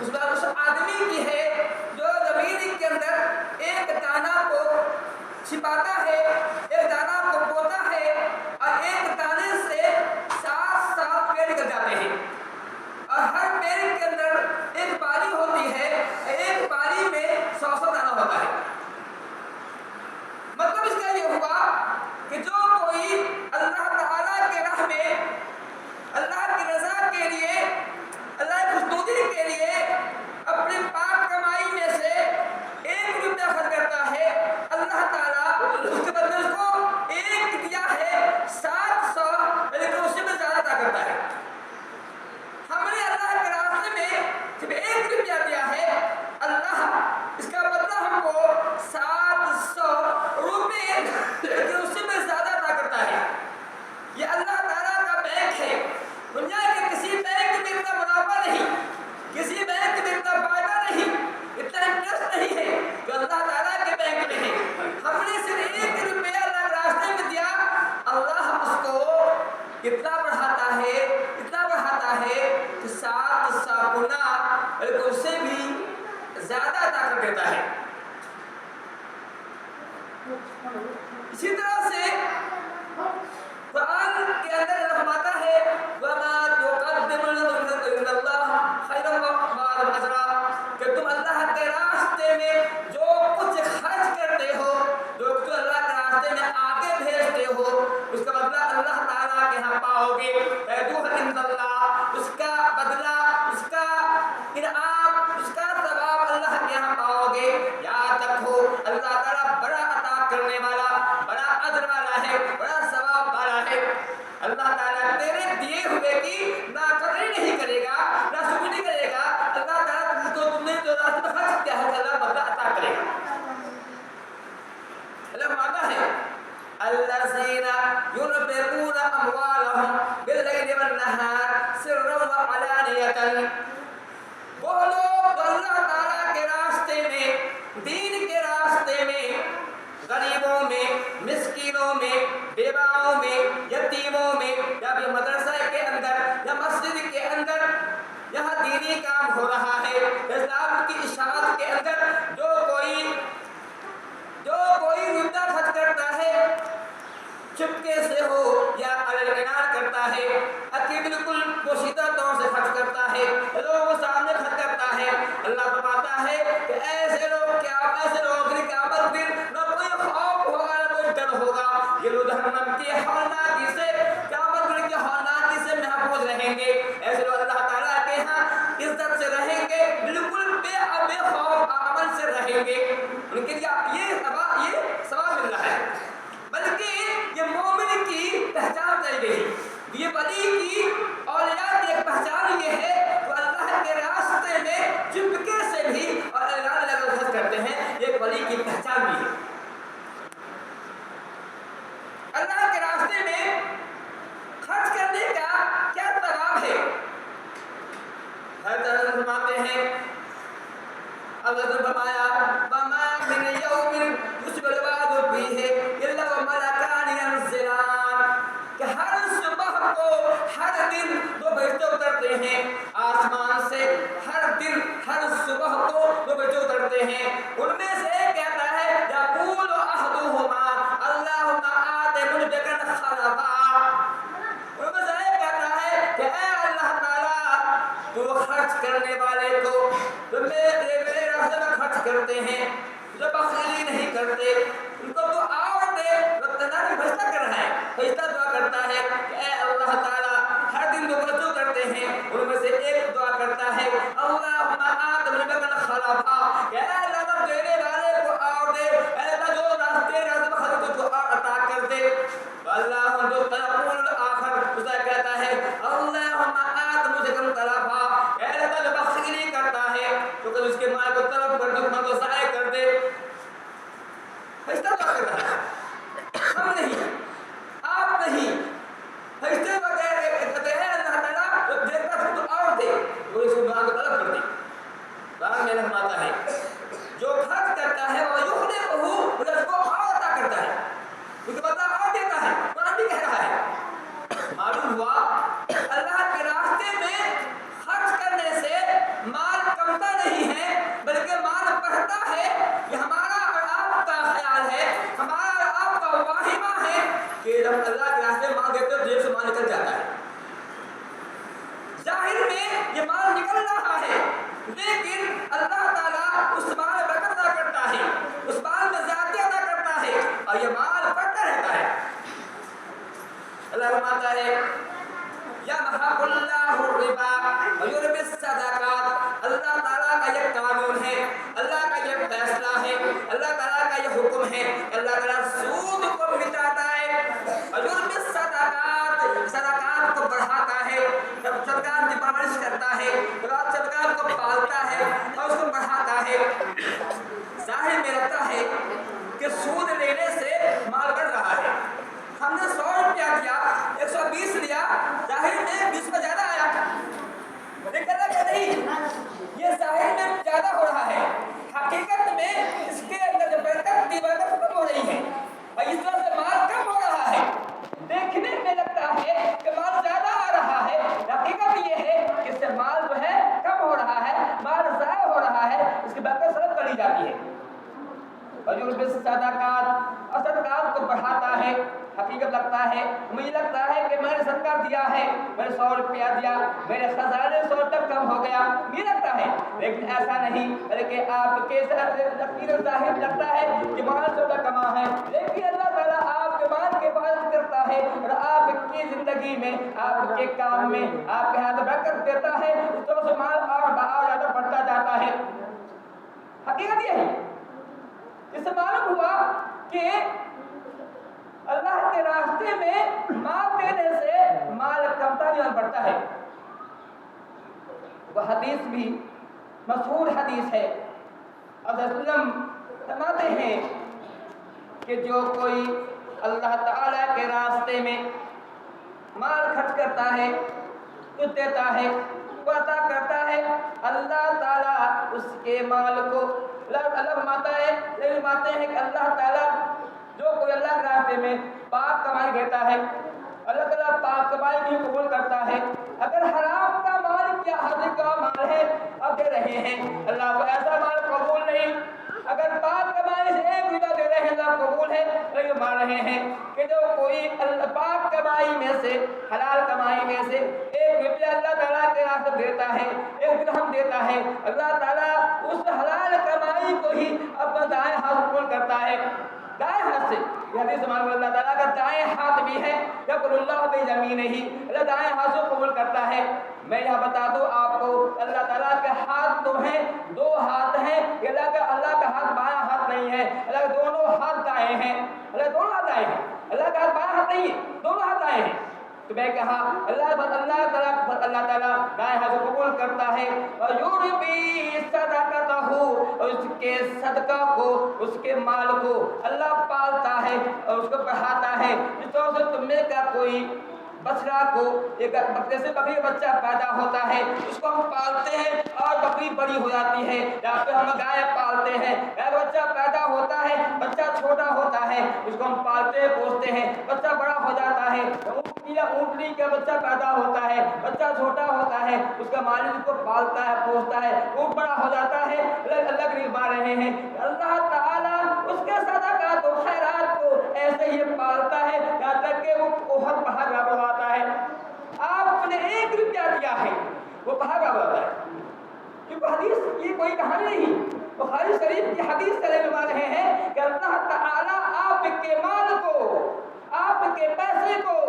اس آدمی کی ہے جو زمین کے اندر ایک دانہ کو چھپاتا ہے، ایک دانہ کو بوتا ہے اور ایک دانے سے 7 پیڑ نکل جاتے ہیں اور ہر پیڑ کے اندر ایک پاری ہوتی ہے، ایک پاری میں 100 دانہ ہوتا ہے۔ مطلب اس کا یہ ہوا کہ جو کوئی اللہ تعالیٰ کے راہ میں، اللہ کی رضا کے لیے، اللہ کی خوشنودی کے لیے اپنی پاک کمائی میں سے 1 روپیہ خرچ کرتا ہے، اللہ تعالیٰ اس کے بدلے اس کو 1 دیا ہے 700، لیکن اس سے بھی زیادہ عطا کرتا ہے۔ ہم نے اللہ کے راستے میں جب 1 روپیہ دیا ہے، اللہ اس کا بدلہ ہم کو 700 روپے لیکن اس سے بھی زیادہ عطا کرتا ہے۔ یہ اللہ تعالیٰ کا بینک ہے۔ دنیا کے کسی بینک میں اتنا منافع نہیں، کسی بینک میں اتنا فائدہ نہیں، اتنا انٹرسٹ نہیں ہے جو اللہ تعالیٰ کے بینک میں ہے۔ ہم نے صرف 1 روپیہ اللہ کے راستے میں دیا، اللہ اس کو اتنا بڑھاتا ہے، اتنا بڑھاتا ہے کہ 700 گنا بلکہ اس سے بھی زیادہ عطا کر دیتا ہے۔ اسی طرح سے قرآن کے اندر فرماتا ہے وَمَا تُقَدِّمُوا لَكُمْ مِنَ اللَّهِ خَيْرًا وَأَعْظَمَ أَجْرًا، کہ تم اللہ کے راستے میں جو کچھ خرچ کرتے ہو، جو کچھ اللہ کے راستے میں آگے بھیجتے ہو، اس کا بدلہ اللہ تعالیٰ کے ہاں پاؤ گے۔ اَجْرُهُ عِندَ اللَّهِ، اس کا بدلہ، اس کا انعام، اس کا ثواب اللہ کے ہاں پاؤ گے۔ یاد رکھو اللہ تعالیٰ بڑا عطا کرنے والا، بڑا اجر والا ہے، بڑا ثواب والا ہے۔ اللہ تعالیٰ تیرے دیے ہوئے کی نہ قدری نہیں کرے گا، نہ شکر نہیں کرے گا۔ اللہ تعالیٰ کو تم نے جو راستے میں خرچ کیا ہے اللہ بدلہ عطا کرے گا۔ اللہ فرماتا ہے الذین ينفقون اموالهم باللیل والنہار سرا وعلانیۃ، وہ لوگ اللہ تعالیٰ کے راستے میں، دین کے راستے میں، غریبوں میں، مسکینوں میں، بیواؤں میں، یتیموں میں، یا بھی مدرسہ کے اندر یا مسجد کے اندر یہاں دینی کام ہو رہا ہے، اسلام کی اشاعت کے اندر جو کوئی روپیہ خرچ کرتا ہے، چپکے سے ہو یا اعلان کرتا ہے، بالکل پوشیدہ طور سے خرچ کرتا ہے، لوگوں کے سامنے خرچ کرتا ہے، اللہ فرماتا ہے کہ ایسے لوگوں کی قیامت دن نہ کوئی خوف ہوگا نہ کوئی ڈر ہوگا، یہ لوگ جہنم کی ہولناکی سے، قیامت دن کی ہولناکی سے محفوظ رہیں گے۔ ایسے لوگ اللہ تعالیٰ کے ہاں عزت سے رہیں گے، بالکل بے خوف امن سے رہیں گے، ان کے لیے یہ ثواب مل رہا ہے۔ بلکہ یہ مومن کی پہچان کہی گئی، یہ ولی کی اولیاء کی ایک پہچان یہ ہے وہ اللہ کے راستے میں چپکے سے بھی اور اعلان لگا خرچ کرتے ہیں، یہ ایک ولی کی پہچان بھی ہے۔ اللہ کے راستے میں خرچ کرنے کا کیا ثواب ہے؟ حضرت فرماتے ہیں، اللہ نے فرمایا وَمَا مِنْ يَوْمٍ يُسْبِحُ الْعِبَادُ فِيهِ إِلَّا وَمَلَكَانِ يَنزِلَانِ، کہ ہر صبح کو، ہر دن 2 فرشتے اترتے ہیں آسمان سے، ہر دن، ہر صبح کو 2 فرشتے اترتے ہیں، ان میں سے ایک کہتا ہے یقول احدهما اللهم آت منفقا خلفا، ان میں سے ایک کہتا ہے کہ اے اللہ تعالیٰ تو خرچ کرنے والے کو جو میرے راستے میں خرچ کرتے ہیں، جو بخیلی نہیں کرتے، ان کو تو اور دے۔ فرشتہ کر رہا ہے، فرشتہ دعا کرتا ہے کہ اے اللہ تعالیٰ، ہر دن 2 فرشتے کرتے ہیں، ان میں سے ایک دعا کرتا ہے اللہم آت منفقا خلفا، کہ اے اللہ دینے والے کو اور دے، اے اللہ جو راستے میں خرچ کو اور عطا کر دے۔ اللہ جو تقول الآخر اسے کہتا ہے اللہم آت منفقا خلفا، اے اللہ جو بخیلی کرتا ہے تو کل اس کے مال کو طلب کر دے، کو ضائع کر دے۔ فرشتہ دعا کر رہا ہے، ہم نہیں، آپ نہیں، فرشتے وغیرہ کہتے ہیں اللہ تعالیٰ جو دیتا ہے تو اور دے، وہ اس کو مال کو طلب کر دے۔ بعد میں فرماتا ہے جو خرچ کرتا ہے وہ یخلقہ، وہ اس کو اور عطا کرتا ہے، اس کو اور دیتا ہے۔ قرآن بھی کہہ رہا ہے، معلوم ہوا اللہ کے راستے میں خرچ کرنے سے، مال کمانے پالتا ہے اور اس کو بڑھاتا ہے۔ ظاہر میں لگتا ہے کہ سود لینے سے مال بڑھ رہا ہے۔ ہم نے 100 روپیہ دیا، 120 لیا، ظاہر میں 20 کا زیادہ آیا، لیکن اللہ کہ نہیں، یہ ظاہر میں زیادہ ہو رہا ہے، حقیقت میں اس کے اندر جو برکت تھی برکت کم ہو رہی ہے، اور اس طرح سے مال کم ہو رہا ہے۔ دیکھنے میں لگتا ہے کہ مال زیادہ آ رہا ہے، حقیقت یہ ہے کہ اس سے مال جو ہے کم ہو رہا ہے، مال ضائع ہو رہا ہے، اس کی برکت سلب کری جاتی ہے۔ اور جو صدقات اور صدقات کو بڑھاتا ہے، حقیقت لگتا ہے، مجھے لگتا ہے کہ میں نے صدقہ دیا ہے، میں نے 100 روپیہ دیا، میرے خزانے 100 تک کم ہو گیا، مجھے لگتا ہے، لیکن ایسا نہیں، بلکہ آپ کے تقدیر ظاہر لگتا ہے کہ مال 100 تک کما ہے، لیکن اللہ تعالیٰ آپ کے مال کے حفاظت کرتا ہے اور آپ کی زندگی میں، آپ کے کام میں، آپ کے ہاتھ برکت دیتا ہے، اس طرح سے مال اور زیادہ بڑھتا جاتا ہے۔ حقیقت یہ ہے، اس سے معلوم ہوا کہ اللہ کے راستے میں مال دینے سے مال کمتا نہیں اور بڑھتا ہے۔ وہ حدیث بھی مشہور حدیث ہے، حضرت فرماتے ہیں کہ جو کوئی اللہ تعالیٰ کے راستے میں مال خرچ کرتا ہے، کچھ دیتا ہے، عطا کرتا ہے، اللہ تعالیٰ اس کے مال کو اللہ فرماتے ہیں کہ اللہ تعالیٰ جو کوئی اللہ کے راستے میں پاک کمائی دیتا ہے، اللہ تعالیٰ پاک کمائی بھی قبول کرتا ہے۔ اگر حرام کا مال کیا حد کا مال ہے اب دے رہے ہیں، اللہ کو ایسا مال قبول نہیں۔ اگر پاک کمائی سے 1 روپیہ دے رہے ہیں اللہ قبول ہے، لیکن مان رہے ہیں کہ جو کوئی پاک کمائی میں سے، حلال کمائی میں سے 1 روپیہ اللہ تعالیٰ کے راستے دیتا ہے، 1 درہم دیتا ہے، اللہ تعالیٰ اس حلال کمائی کو ہی اپنا دائیں ہاتھ قبول کرتا ہے۔ دائیں ہاتھ سے یہ حدیث معلوم اللہ تعالیٰ کا دائیں ہاتھ بھی ہے، یقول اللہ بِیَمِینِہِ، اللہ دائیں ہاتھ سے قبول کرتا ہے۔ میں یہاں بتا دوں آپ کو، اللہ تعالیٰ کے ہاتھ تو ہیں، 2 ہاتھ ہیں، اللہ کا ہاتھ بایاں ہاتھ نہیں ہے، اللہ کے دونوں ہاتھ دائیں ہیں، اللہ دونوں ہاتھ دائیں ہیں، اللہ کا ہاتھ بایاں ہاتھ نہیں ہے، دونوں ہاتھ دائیں ہیں۔ تو میں کہا اللہ تعالیٰ دائیں ہاتھ سے قبول کرتا ہے، اور یُرْبِی صَدَقَتَهُ، اس کے صدقہ کو، اس کے مال کو اللہ پالتا ہے اور اس کو بڑھاتا ہے۔ اس طرح سے تم میں کا کوئی بچڑا کو، جیسے بکری کا بچہ پیدا ہوتا ہے، اس کو ہم پالتے ہیں اور بکری بڑی ہو جاتی ہے، یا پھر ہم گائے پالتے ہیں، گائے کا بچہ پیدا ہوتا ہے، بچہ چھوٹا ہوتا ہے، اس کو ہم پالتے ہیں پوستے ہیں، بچہ بڑا ہو جاتا ہے۔ اونٹنی کا بچہ پیدا ہوتا ہے، بچہ چھوٹا ہوتا ہے، اس کا مالک اس کو پالتا ہے پوستا ہے، اونٹ بڑا ہو جاتا ہے۔ اللہ کے نبھا رہے ہیں، اللہ تعالیٰ اس کے صدقات و خیرات کو ایسے ہی پالتا ہے یہاں تک کہ وہ بہت پہاڑ برابر آتا ہے۔ آپ نے 1 روپیہ دیا ہے، وہ پہاڑ برابر آتا ہے، کیونکہ حدیث یہ کوئی کہانی نہیں، بخاری شریف کی حدیث سے لے رہے ہیں کہ اللہ تعالیٰ آپ کے مال کو، آپ کے پیسے کو